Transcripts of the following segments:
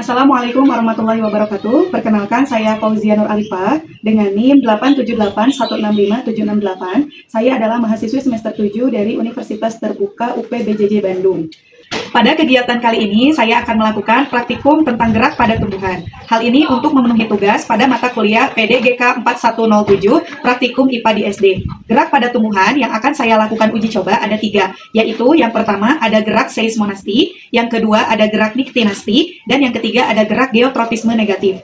Assalamualaikum warahmatullahi wabarakatuh. Perkenalkan, saya Fauzia Nur Arifah dengan NIM 878165768. Saya adalah mahasiswi semester 7 dari Universitas Terbuka UP BJJ Bandung. Pada kegiatan kali ini, saya akan melakukan praktikum tentang gerak pada tumbuhan. Hal ini untuk memenuhi tugas pada mata kuliah PDGK 4107, Praktikum IPA di SD. Gerak pada tumbuhan yang akan saya lakukan uji coba ada 3, yaitu yang pertama ada gerak seismonasti, yang kedua ada gerak niktinasti, dan yang ketiga ada gerak geotropisme negatif.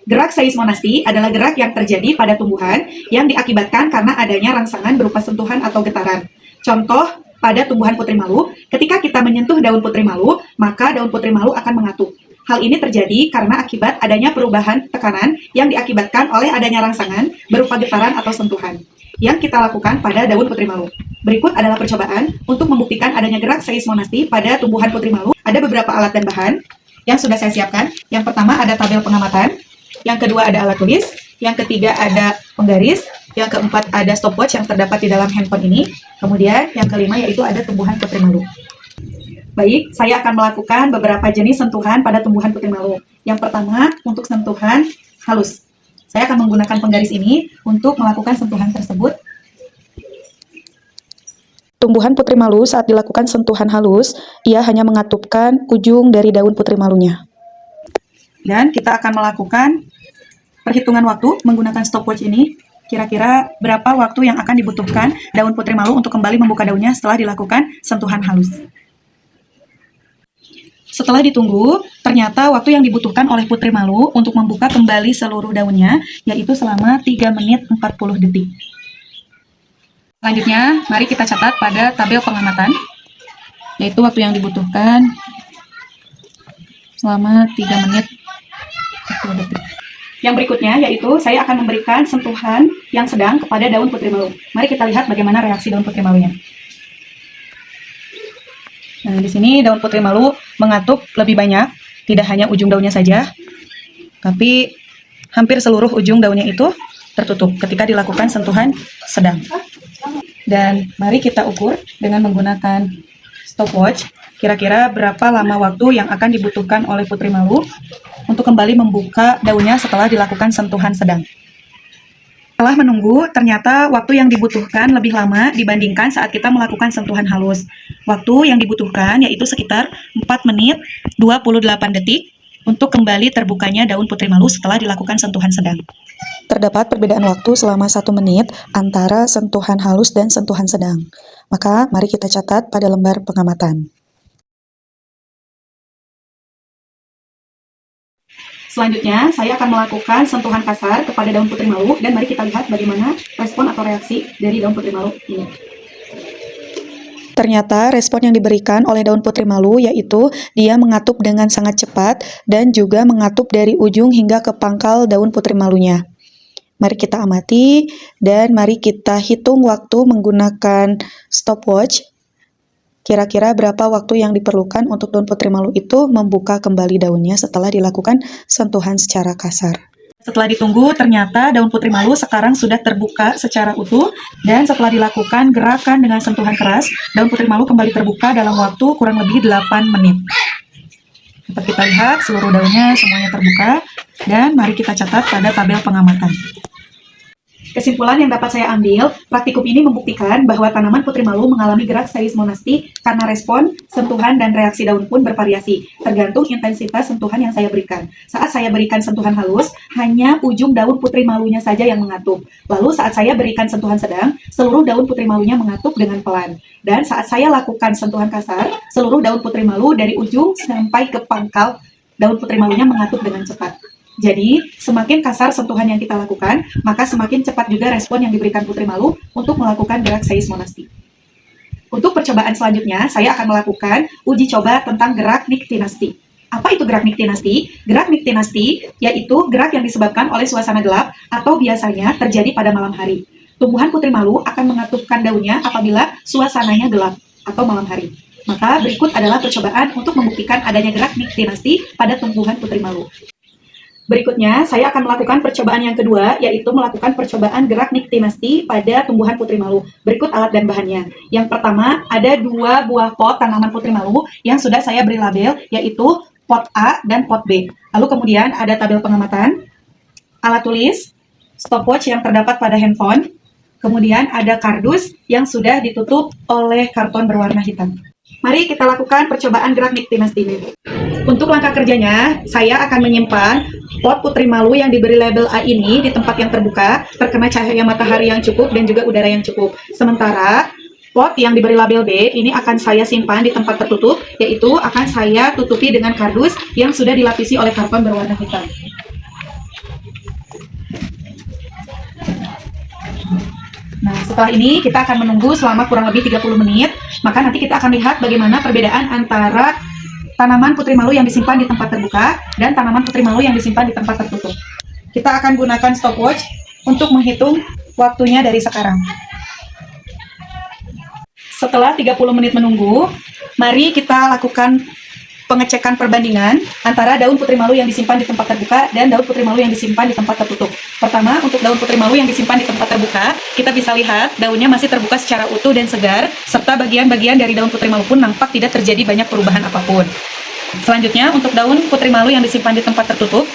Gerak seismonasti adalah gerak yang terjadi pada tumbuhan yang diakibatkan karena adanya rangsangan berupa sentuhan atau getaran. Contoh, pada tumbuhan putri malu, ketika kita menyentuh daun putri malu, maka daun putri malu akan mengatup. Hal ini terjadi karena akibat adanya perubahan tekanan yang diakibatkan oleh adanya rangsangan berupa getaran atau sentuhan yang kita lakukan pada daun putri malu. Berikut adalah percobaan untuk membuktikan adanya gerak seismonasti pada tumbuhan putri malu. Ada beberapa alat dan bahan yang sudah saya siapkan. Yang pertama ada tabel pengamatan, yang kedua ada alat tulis, yang ketiga ada penggaris, yang keempat ada stopwatch yang terdapat di dalam handphone ini. Kemudian yang kelima yaitu ada tumbuhan putri malu. Baik, saya akan melakukan beberapa jenis sentuhan pada tumbuhan putri malu. Yang pertama untuk sentuhan halus. Saya akan menggunakan penggaris ini untuk melakukan sentuhan tersebut. Tumbuhan putri malu saat dilakukan sentuhan halus, ia hanya mengatupkan ujung dari daun putri malunya. Dan kita akan melakukan perhitungan waktu menggunakan stopwatch ini. Kira-kira berapa waktu yang akan dibutuhkan daun putri malu untuk kembali membuka daunnya setelah dilakukan sentuhan halus. Setelah ditunggu, ternyata waktu yang dibutuhkan oleh putri malu untuk membuka kembali seluruh daunnya yaitu selama 3 menit 40 detik. Selanjutnya, mari kita catat pada tabel pengamatan, yaitu waktu yang dibutuhkan selama 3 menit 40 detik. Yang berikutnya yaitu saya akan memberikan sentuhan yang sedang kepada daun putri malu. Mari kita lihat bagaimana reaksi daun putri malunya. Nah, di sini daun putri malu mengatup lebih banyak, tidak hanya ujung daunnya saja, tapi hampir seluruh ujung daunnya itu tertutup ketika dilakukan sentuhan sedang. Dan mari kita ukur dengan menggunakan stopwatch, kira-kira berapa lama waktu yang akan dibutuhkan oleh putri malu untuk kembali membuka daunnya setelah dilakukan sentuhan sedang. Setelah menunggu, ternyata waktu yang dibutuhkan lebih lama dibandingkan saat kita melakukan sentuhan halus. Waktu yang dibutuhkan yaitu sekitar 4 menit 28 detik untuk kembali terbukanya daun putri malu setelah dilakukan sentuhan sedang. Terdapat perbedaan waktu selama 1 menit antara sentuhan halus dan sentuhan sedang. Maka mari kita catat pada lembar pengamatan. Selanjutnya, saya akan melakukan sentuhan kasar kepada daun putri malu dan mari kita lihat bagaimana respon atau reaksi dari daun putri malu ini. Ternyata respon yang diberikan oleh daun putri malu yaitu dia mengatup dengan sangat cepat dan juga mengatup dari ujung hingga ke pangkal daun putri malunya. Mari kita amati dan mari kita hitung waktu menggunakan stopwatch. Kira-kira berapa waktu yang diperlukan untuk daun putri malu itu membuka kembali daunnya setelah dilakukan sentuhan secara kasar. Setelah ditunggu, ternyata daun putri malu sekarang sudah terbuka secara utuh dan setelah dilakukan gerakan dengan sentuhan keras, daun putri malu kembali terbuka dalam waktu kurang lebih 8 menit. Dapat kita lihat seluruh daunnya semuanya terbuka dan mari kita catat pada tabel pengamatan. Kesimpulan yang dapat saya ambil, praktikum ini membuktikan bahwa tanaman putri malu mengalami gerak seismonasti karena respon, sentuhan, dan reaksi daun pun bervariasi, tergantung intensitas sentuhan yang saya berikan. Saat saya berikan sentuhan halus, hanya ujung daun putri malunya saja yang mengatup. Lalu saat saya berikan sentuhan sedang, seluruh daun putri malunya mengatup dengan pelan. Dan saat saya lakukan sentuhan kasar, seluruh daun putri malu dari ujung sampai ke pangkal daun putri malunya mengatup dengan cepat. Jadi, semakin kasar sentuhan yang kita lakukan, maka semakin cepat juga respon yang diberikan putri malu untuk melakukan gerak seismonasti. Untuk percobaan selanjutnya, saya akan melakukan uji coba tentang gerak niktinasti. Apa itu gerak niktinasti? Gerak niktinasti yaitu gerak yang disebabkan oleh suasana gelap atau biasanya terjadi pada malam hari. Tumbuhan putri malu akan mengatupkan daunnya apabila suasananya gelap atau malam hari. Maka berikut adalah percobaan untuk membuktikan adanya gerak niktinasti pada tumbuhan putri malu. Berikutnya, saya akan melakukan percobaan yang kedua, yaitu melakukan percobaan gerak niktinasti pada tumbuhan putri malu. Berikut alat dan bahannya. Yang pertama, ada 2 buah pot tanaman putri malu yang sudah saya beri label, yaitu pot A dan pot B. Lalu kemudian ada tabel pengamatan, alat tulis, stopwatch yang terdapat pada handphone, kemudian ada kardus yang sudah ditutup oleh karton berwarna hitam. Mari kita lakukan percobaan gerak Niktinasti ini. Untuk langkah kerjanya, saya akan menyimpan pot putri malu yang diberi label A ini di tempat yang terbuka, terkena cahaya matahari yang cukup dan juga udara yang cukup. Sementara pot yang diberi label B ini akan saya simpan di tempat tertutup, yaitu akan saya tutupi dengan kardus yang sudah dilapisi oleh karton berwarna hitam. Nah, setelah ini kita akan menunggu selama kurang lebih 30 menit, maka nanti kita akan lihat bagaimana perbedaan antara tanaman putri malu yang disimpan di tempat terbuka dan tanaman putri malu yang disimpan di tempat tertutup. Kita akan gunakan stopwatch untuk menghitung waktunya dari sekarang. Setelah 30 menit menunggu, mari kita lakukan pengecekan perbandingan antara daun putri malu yang disimpan di tempat terbuka dan daun putri malu yang disimpan di tempat tertutup. Pertama, untuk daun putri malu yang disimpan di tempat terbuka, kita bisa lihat daunnya masih terbuka secara utuh dan segar, serta bagian-bagian dari daun putri malu pun nampak tidak terjadi banyak perubahan apapun. Selanjutnya, untuk daun putri malu yang disimpan di tempat tertutup,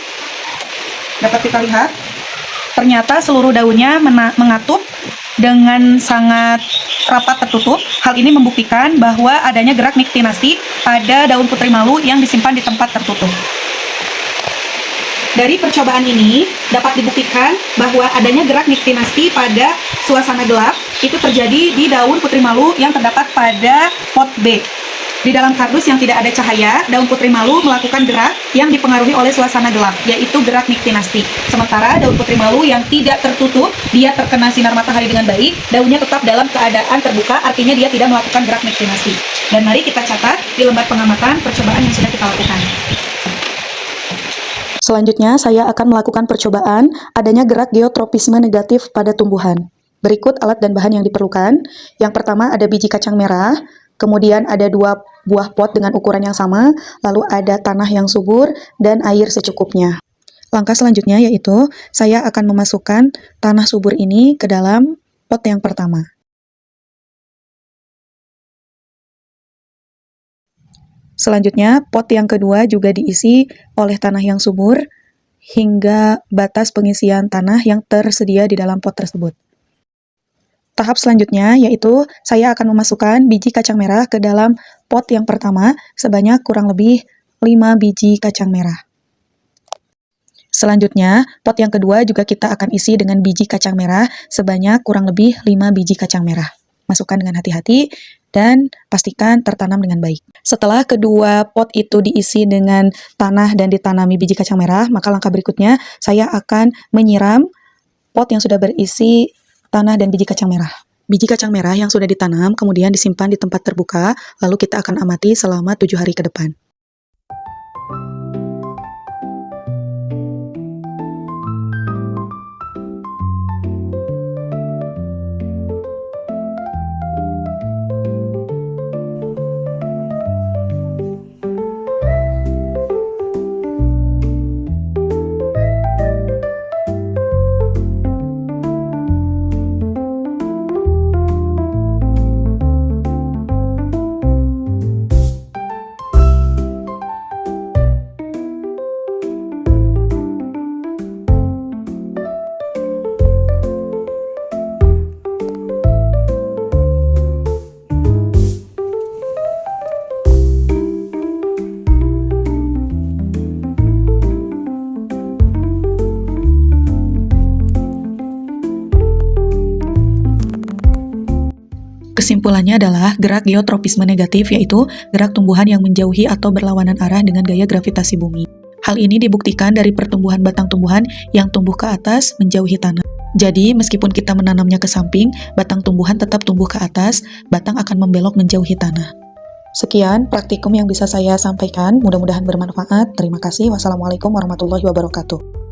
dapat kita lihat, ternyata seluruh daunnya mengatup dengan sangat rapat tertutup. Hal ini membuktikan bahwa adanya gerak Niktinasti pada daun putri malu yang disimpan di tempat tertutup. Dari percobaan ini dapat dibuktikan bahwa adanya gerak Niktinasti pada suasana gelap itu terjadi di daun putri malu yang terdapat pada pot B. Di dalam kardus yang tidak ada cahaya, daun putri malu melakukan gerak yang dipengaruhi oleh suasana gelap, yaitu gerak Niktinasti. Sementara daun putri malu yang tidak tertutup, dia terkena sinar matahari dengan baik, daunnya tetap dalam keadaan terbuka, artinya dia tidak melakukan gerak Niktinasti. Dan mari kita catat di lembar pengamatan percobaan yang sudah kita lakukan. Selanjutnya, saya akan melakukan percobaan adanya gerak geotropisme negatif pada tumbuhan. Berikut alat dan bahan yang diperlukan. Yang pertama ada biji kacang merah, kemudian ada 2 buah pot dengan ukuran yang sama, lalu ada tanah yang subur, dan air secukupnya. Langkah selanjutnya yaitu, saya akan memasukkan tanah subur ini ke dalam pot yang pertama. Selanjutnya, pot yang kedua juga diisi oleh tanah yang subur, hingga batas pengisian tanah yang tersedia di dalam pot tersebut. Tahap selanjutnya yaitu saya akan memasukkan biji kacang merah ke dalam pot yang pertama sebanyak kurang lebih 5 biji kacang merah. Selanjutnya, pot yang kedua juga kita akan isi dengan biji kacang merah sebanyak kurang lebih 5 biji kacang merah. Masukkan dengan hati-hati dan pastikan tertanam dengan baik. Setelah kedua pot itu diisi dengan tanah dan ditanami biji kacang merah, maka langkah berikutnya saya akan menyiram pot yang sudah berisi tanah dan biji kacang merah. Biji kacang merah yang sudah ditanam kemudian disimpan di tempat terbuka, lalu kita akan amati selama 7 hari ke depan. Kesimpulannya adalah gerak geotropisme negatif, yaitu gerak tumbuhan yang menjauhi atau berlawanan arah dengan gaya gravitasi bumi. Hal ini dibuktikan dari pertumbuhan batang tumbuhan yang tumbuh ke atas menjauhi tanah. Jadi, meskipun kita menanamnya ke samping, batang tumbuhan tetap tumbuh ke atas, batang akan membelok menjauhi tanah. Sekian praktikum yang bisa saya sampaikan, mudah-mudahan bermanfaat. Terima kasih. Wassalamualaikum warahmatullahi wabarakatuh.